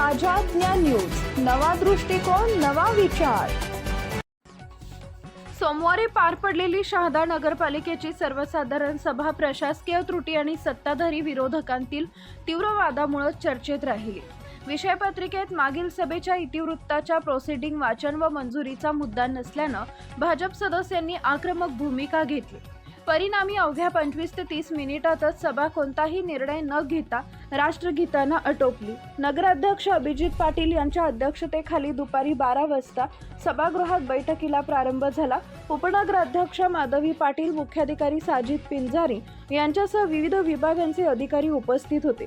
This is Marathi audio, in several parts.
ताज्या ज्ञान न्यूज, नवा दृष्टिकोन, नवा विचार। सोमवारी पार पडलेली शहादा नगरपालिकेची सर्वसाधारण सभा प्रशासकीय त्रुटी आणि सत्ताधारी विरोधकांतील तीव्र वादामुळे चर्चेत राहिली। विषयपत्रिकेत मागील सभेच्या इतिवृत्ताच्या प्रोसिडिंग वाचन व मंजुरीचा मुद्दा नसल्याने भाजप सदस्यांनी आक्रमक भूमिका घेतली। परिणामी अवघ्या 25 ते 30 मिनिटातच सभा कोणताही निर्णय न घेता राष्ट्रगीताने आटोपली। नगराध्यक्ष अभिजित पाटील यांच्या अध्यक्षतेखाली दुपारी 12 वाजता सभागृहात बैठकीला प्रारंभ झाला। उपनगराध्यक्ष माधवी पाटील, मुख्याधिकारी साजिद पिंजारी यांच्यासह विविध विभागांचे अधिकारी उपस्थित होते।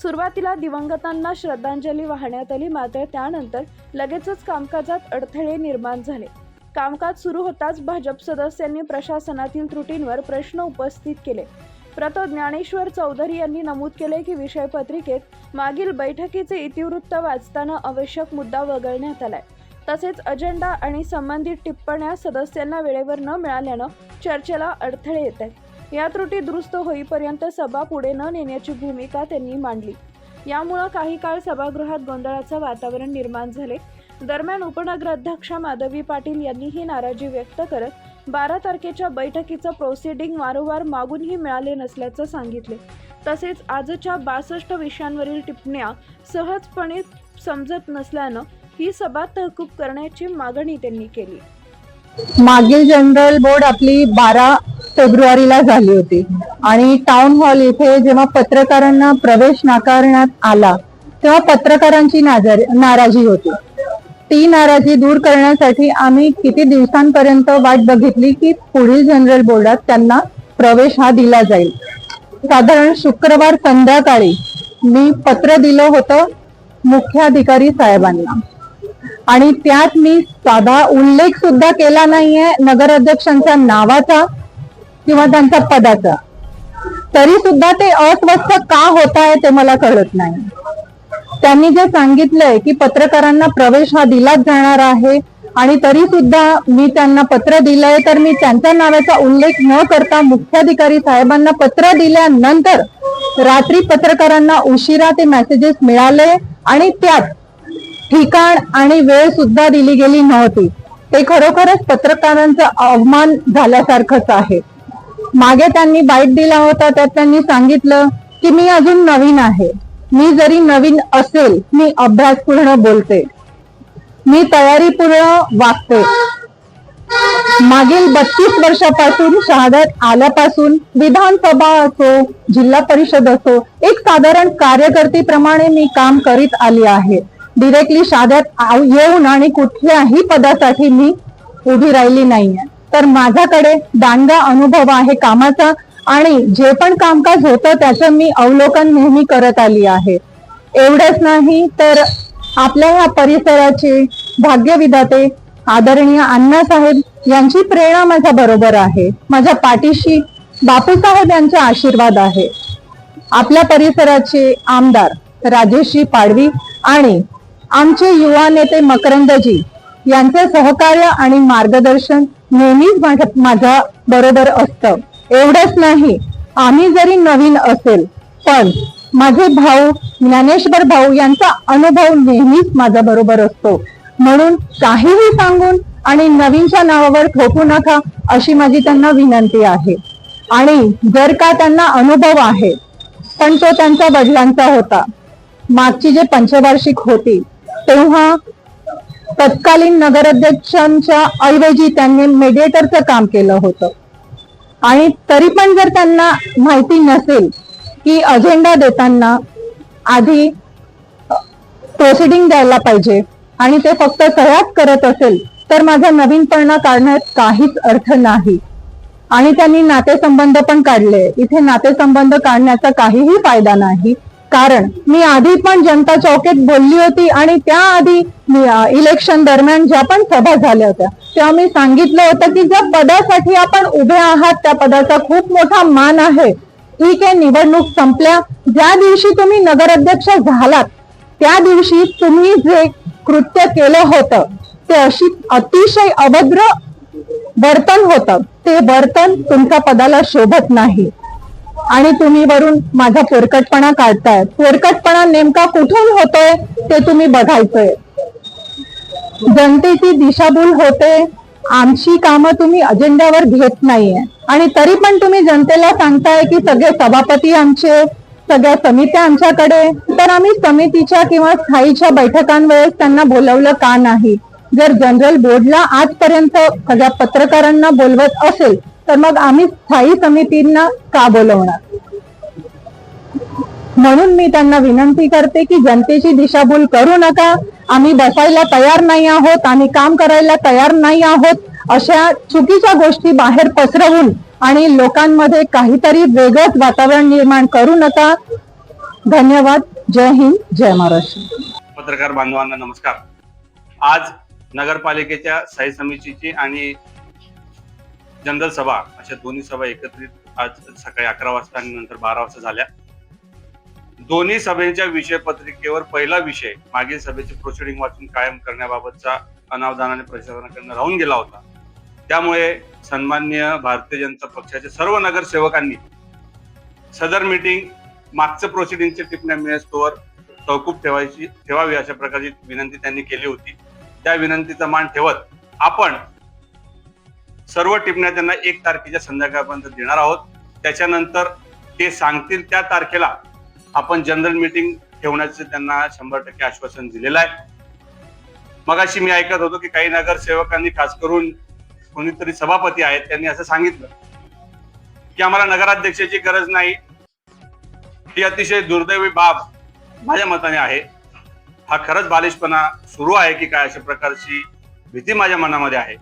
सुरुवातीला दिवंगतांना श्रद्धांजली वाहण्यात आली, मात्र त्यानंतर लगेचच कामकाजात अडथळे निर्माण झाले। कामकाज सुरू होताच भाजप सदस्यांनी प्रशासनातील त्रुटींवर प्रश्न उपस्थित केले। प्रतो ज्ञानेश्वर चौधरी यांनी नमूद केले की विषयपत्रिकेत मागील बैठकीचे इतिवृत्त वाचताना आवश्यक मुद्दा वगळण्यात आलाय। तसेच अजेंडा आणि संबंधित टिप्पण्या सदस्यांना वेळेवर न मिळाल्याने चर्चेला अडथळे येत आहेत। या त्रुटी दुरुस्त होईपर्यंत सभा पुढे न नेण्याची भूमिका त्यांनी मांडली। यामुळे काही काळ सभागृहात गोंधळाचे वातावरण निर्माण झाले। दरम्यान उपनगराध्यक्ष माधवी पाटील यांनी ही नाराजी व्यक्त करत 12 तारखेच्या बैठकीचं प्रोसिडिंग वारंवार मागूनही मिळाले नसल्याचं सांगितले। तसेच आजच्या 62 विषयांवरील टिप्पण्या सहजपणे समजत नसल्यानं ही सभा तहकूब करण्याची मागणी त्यांनी केली। मागील जनरल बोर्ड आपली 12 फेब्रुवारीला झाली होती आणि टाउन हॉल येथे जेव्हा पत्रकारांना प्रवेश नाकारण्यात आला तेव्हा पत्रकारांची नाराजी होती। ती नाराजी दूर करण्यासाठी आम्ही किती दिवसांपर्यंत वाट बघितली की पुढील जनरल बोर्डात त्यांना प्रवेश हा दिला जाईल। साधारण शुक्रवार संध्याकाळी मी पत्र दिलं होतं मुख्याधिकारी साहेबांना आणि त्यात मी साधा उल्लेख सुद्धा केला नाहीये नगराध्यक्षांच्या नावाचा किंवा त्यांच्या पदाचा, तरी सुद्धा ते अस्वस्थ का होत आहे ते मला कळत नाही। त्यांनी जे सांगितलंय की पत्रकारांना प्रवेश हा दिलाच जाणार आहे आणि तरी सुद्धा मी त्यांना पत्र दिलंय, तर मी त्यांच्या नावाचा उल्लेख न करता मुख्याधिकारी साहेबांना पत्र दिल्यानंतर रात्री पत्रकारांना उशिरा ते मेसेजेस मिळाले आणि त्यात ठिकाण आणि वेळ सुद्धा दिली गेली नव्हती। ते खरोखरच पत्रकारांचा अवमान झाल्यासारखंच आहे। मागे त्यांनी बाईट दिला होता, त्यात त्यांनी सांगितलं की मी अजून नवीन आहे, मी जरी नवीन असेल मी अभ्यासपूर्ण बोलते, मी तयारीपूर्ण वागते। मागील 32 वर्षापासून शहाद्यात आल्यापासून विधानसभा असो, जिल्हा परिषद असो, एक साधारण कार्यकर्तीप्रमाणे मी काम करीत आली आहे। डिरेक्टली शहाद्यात येऊन आणि कुठल्याही पदासाठी मी उभी राहिली नाहीये, तर माझ्याकडे दांडगा अनुभव आहे कामाचा आणि जे पण कामकाज होतं त्याचं मी अवलोकन नेहमी करत आली आहे। एवढंच नाही तर आपल्या या परिसराचे भाग्यविधाते आदरणीय अण्णासाहेब यांची प्रेरणा माझ्या बरोबर आहे। माझ्या पाठीशी बापूसाहेब यांचा आशीर्वाद आहे। आपल्या परिसराचे आमदार राजेशजी पाडवी आणि आमचे युवा नेते मकरंदजी यांचे सहकार्य आणि मार्गदर्शन नेहमीच माझ्या बरोबर असतं। एवढंच नाही, आम्ही जरी नवीन असेल पण माझे भाऊ ज्ञानेश्वर भाऊ यांचा अनुभव नेहमीच माझ्या बरोबर असतो। म्हणून काहीही सांगून आणि नवीनच्या नावावर ठोकू नका अशी माझी त्यांना विनंती आहे। आणि जर का त्यांना अनुभव आहे पण तो त्यांच्या वडिलांचा होता। मागची जे पंचवार्षिक होती तेव्हा तत्कालीन नगराध्यक्षांच्या ऐवजी त्यांनी मेडिएटरचं काम केलं होतं आणि तरी पण जर त्यांना माहिती नसेल की अजेंडा देताना आधी प्रोसिडिंग द्यायला पाहिजे आणि ते फक्त सह्याच करत असेल तर माझा नवीनपणा काढण्यात काहीच अर्थ नाही। आणि त्यांनी नातेसंबंध पण काढले। इथे नातेसंबंध काढण्याचा काहीही फायदा नाही, कारण मी आधी पण जनता चौकीत बोलली होती आणि त्याआधी इलेक्शन दरम्यान ज्या पण सभा झाल्या होत्या तेव्हा मी सांगितलं होतं की ज्या पदासाठी आपण उभे आहात त्या पदाचा खूप मोठा मान आहे। ठीक आहे, निवडणूक संपल्या, ज्या दिवशी तुम्ही नगराध्यक्ष झालात त्या दिवशी तुम्ही जे कृत्य केलं होतं ते अतिशय अभद्र वर्तन होतं, ते वर्तन तुमच्या पदाला शोभत नाही। आणि तुम्ही वरून माझा पोरकटपणा काढताय. पोरकटपणा नेमका कुठून होतोय ते तुम्ही बघायचंय. जनतेची दिशाभूल होते. आमची कामं तुम्ही अजेंड्यावर घेत नाहीये आणि तरी पण तुम्ही जनतेला सांगताय की सगळे सभापती आमचे, सगळ्या समित्या आमच्याकडे. तर आम्ही समितीच्या किंवा स्थायीच्या बैठकांवेळेस त्यांना बोलवलं का नाही? जर जनरल बोर्डला आजपर्यंत सगळ्या पत्रकारांना बोलवत असेल तर मग आम्ही स्थायी समितींना का बोलवणार? म्हणून मी त्यांना विनंती करते की जनतेची दिशाभूल करू नका. आम्ही बसायला तयार नाही आहोत, आम्ही काम करायला तयार नाही आहोत, अशा चुकीच्या गोष्टी बाहेर पसरवून आणि लोकांमध्ये काहीतरी वेगळंच वातावरण निर्माण करू नका. धन्यवाद. जय हिंद, जय महाराष्ट्र. पत्रकार बांधवांना नमस्कार. आज नगरपालिकेच्या स्थायी समितीची आणि जनरल सभा अशा दोन्ही सभा एकत्रित आज सकाळी 11 वाजता आणि नंतर 12 वाजता झाल्या. दोन्ही सभेच्या विषय पत्रिकेवर पहिला विषय मागील सभेचे प्रोसिडिंग वाचून कायम करण्याबाबतचा अनावधानाने प्रशासनाकडून राहून गेला होता. त्यामुळे सन्माननीय भारतीय जनता पक्षाच्या सर्व नगरसेवकांनी सदर मीटिंग मागचं प्रोसिडिंगचे टिप्पण्या मिळेस्तोवर तहकूब ठेवावी अशा प्रकारची विनंती त्यांनी केली होती. त्या विनंतीचा मान ठेवत आपण सर्व टिप्पण्या त्यांना 1 तारखेच्या संध्याकाळपर्यंत देणार आहोत. त्याच्यानंतर ते सांगतील त्या तारखेला आपण जनरल मीटिंग ठेवण्याचे त्यांना 100% आश्वासन दिलेलं आहे. मगाशी मी ऐकत होतो की काही नगरसेवकांनी, खास करून कोणीतरी सभापती आहेत, त्यांनी असं सांगितलं की आम्हाला नगराध्यक्षाची गरज नाही. ही अतिशय दुर्दैवी बाब माझ्या मताने आहे. हा खरंच बालिशपणा सुरू आहे की काय अशा प्रकारची भीती माझ्या मनामध्ये आहे.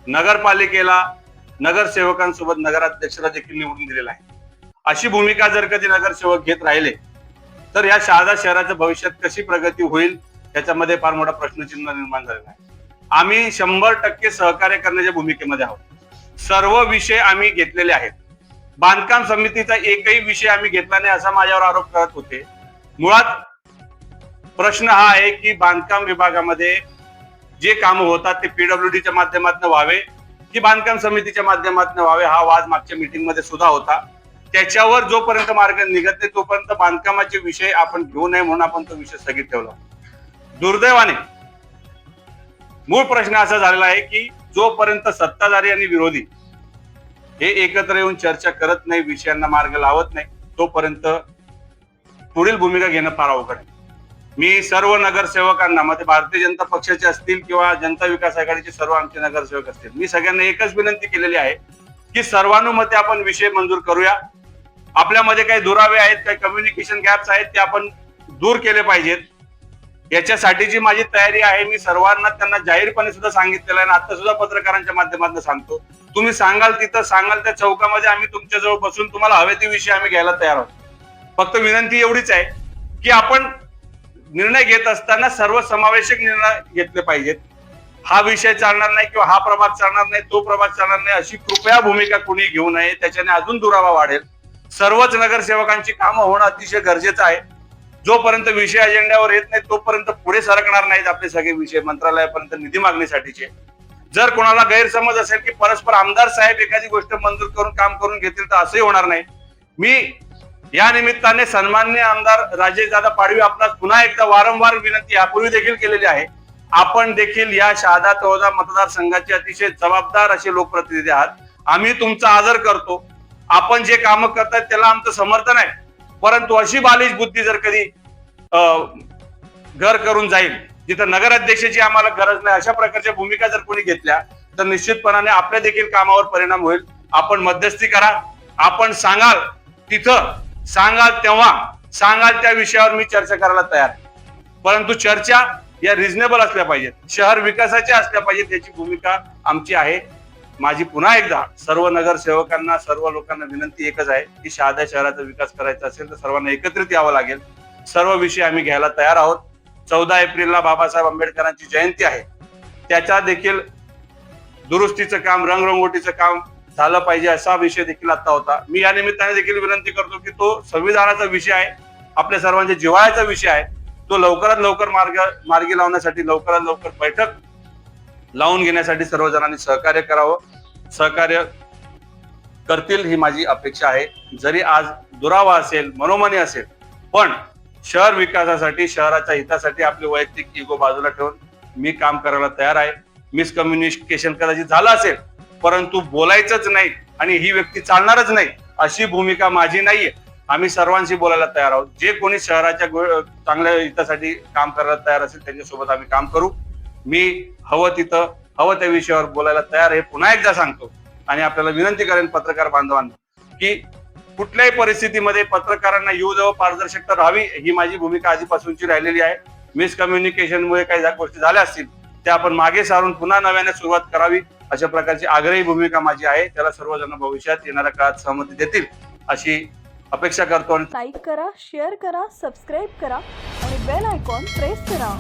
नगरपालिकेला नगरसेवकांसोबत नगराध्यक्षाला देखील निवडून दिलेला आहे. अशी भूमिका जर कधी नगरसेवक घेत राहिले तर या शहादा शहराच्या भविष्यात कशी प्रगती होईल याच्यामध्ये फार मोठा प्रश्नचिन्ह निर्माण झालेला आहे. आम्ही 100% सहकार्य करण्याच्या भूमिकेमध्ये आहोत. सर्व विषय आम्ही घेतलेले आहेत. बांधकाम समितीचा एकही विषय आम्ही घेतला नाही असा माझ्यावर आरोप करत होते. मुळात प्रश्न हा आहे की बांधकाम विभागामध्ये जे काम होतात ते पीडब्ल्यूडीच्या माध्यमातून व्हावे की बांधकाम समितीच्या माध्यमातून व्हावे, हा वाद मागच्या मीटिंग मध्ये सुद्धा होता. त्याच्यावर जोपर्यंत मार्ग निघत नाही तोपर्यंत बांधकामाचे विषय आपण घेऊ नये म्हणून आपण तो विषय स्थगित ठेवला. दुर्दैवाने मूळ प्रश्न असा झालेला आहे की जोपर्यंत सत्ताधारी आणि विरोधी हे एकत्र येऊन चर्चा करत नाही, विषयांना मार्ग लावत नाही, तोपर्यंत पुढील भूमिका घेणं फार अवघड आहे. मी सर्व नगरसेवकांना, मग ते भारतीय जनता पक्षाचे असतील किंवा जनता विकास आघाडीचे सर्व आमचे नगरसेवक असतील, मी सगळ्यांना एकच विनंती केलेली आहे की सर्वानुमते आपण विषय मंजूर करूया. आपल्यामध्ये काही दुरावे आहेत, काही कम्युनिकेशन गॅप्स आहेत, ते आपण दूर केले पाहिजेत. याच्यासाठीची माझी तयारी आहे. मी सर्वांना त्यांना जाहीरपणे सुद्धा सांगितलेलं आहे आणि आता सुद्धा पत्रकारांच्या माध्यमातून सांगतो, तुम्ही सांगाल तिथं, सांगाल त्या चौकामध्ये आम्ही तुमच्या जवळ बसून तुम्हाला हवे ते विषय आम्ही घ्यायला तयार आहोत. फक्त विनंती एवढीच आहे की आपण निर्णय घेत असताना सर्व समावेशक निर्णय घेतले पाहिजेत. हा विषय चालणार नाही किंवा हा प्रभाग चालणार नाही, तो प्रभाग चालणार नाही, अशी कृपया भूमिका कोणी घेऊ नये. त्याच्याने अजून दुरावा वाढेल. सर्वच नगरसेवकांची कामं होणं अतिशय गरजेचं आहे. जोपर्यंत विषय अजेंड्यावर येत नाही तोपर्यंत पुढे सरकणार नाहीत आपले सगळे विषय मंत्रालयापर्यंत निधी मागणीसाठीचे. जर कोणाला गैरसमज असेल की परस्पर आमदार साहेब एखादी गोष्ट मंजूर करून काम करून घेतील तर असंही होणार नाही. मी या निमित्ताने सन्माननीय आमदार राजेशदादा पाडवी आपला पुन्हा एकदा वारंवार विनंती यापूर्वी देखील केलेली आहे. आपण देखील या शहादा तळोदा मतदारसंघाचे अतिशय जबाबदार असे लोकप्रतिनिधी आहात. आम्ही तुमचा आदर करतो. आपण जे कामं करतात त्याला आमचं समर्थन आहे. परंतु अशी बालिश बुद्धी जर कधी घर करून जाईल जिथं नगराध्यक्षाची आम्हाला गरज नाही, अशा प्रकारच्या भूमिका जर कोणी घेतल्या तर निश्चितपणाने आपल्या देखील कामावर परिणाम होईल. आपण मध्यस्थी करा. आपण सांगाल तिथं, सांगाल तेव्हा, सांगाल त्या विषयावर मी चर्चा करायला तयार आहे. परंतु चर्चा या रिझनेबल असल्या पाहिजेत, शहर विकासाच्या असल्या पाहिजेत, याची भूमिका आमची आहे. माझी पुन्हा एकदा सर्व नगरसेवकांना, सर्व लोकांना विनंती एकच आहे की शहादा शहराचा विकास करायचा असेल तर सर्वांना एकत्रित यावं लागेल. सर्व विषय आम्ही घ्यायला तयार आहोत. 14 एप्रिलला बाबासाहेब आंबेडकरांची जयंती आहे. त्याच्या देखील दुरुस्तीचं काम, रंगरंगोटीचं काम झालं पाहिजे असा विषय देखील आता होता. मी या निमित्ताने देखील विनंती करतो की तो संविधानाचा विषय आहे, आपल्या सर्वांच्या जिव्हाळ्याचा विषय आहे. तो लवकरात लवकर मार्गी लावण्यासाठी लवकरात लवकर बैठक लावून घेण्यासाठी सर्वजणांनी सहकार्य करावं. सहकार्य करतील ही माझी अपेक्षा आहे. जरी आज दुरावा असेल, मनोमनी असेल, पण शहर विकासासाठी, शहराच्या हितासाठी आपले वैयक्तिक इगो बाजूला ठेवून मी काम करायला तयार आहे. मिसकम्युनिकेशन कदाचित झालं असेल, परंतु बोलायचंच नाही आणि ही व्यक्ती चालणारच नाही अशी भूमिका माझी नाहीये. आम्ही सर्वांशी बोलायला तयार आहोत. जे कोणी शहराच्या चांगल्या हितासाठी काम करायला तयार असेल त्यांच्यासोबत आम्ही काम करू. मी हवं तिथं हवं त्या विषयावर बोलायला तयार आहे, पुन्हा एकदा सांगतो. आणि आपल्याला विनंती करेन पत्रकार बांधवांना की कुठल्याही परिस्थितीमध्ये पत्रकारांना येऊ पारदर्शकता राहावी ही माझी भूमिका आधीपासूनची राहिलेली आहे. मिसकम्युनिकेशनमुळे काही गोष्टी झाल्या असतील त्या आपण मागे सारून पुन्हा नव्याने सुरुवात करावी अशा प्रकारची आग्रही भूमिका माझी आहे. त्याला सर्वजण भविष्यात येणाऱ्या काळात सहमती देतील अशी अपेक्षा करतो. लाईक करा, शेअर करा, सबस्क्राईब करा आणि बेल आयकॉन प्रेस करा.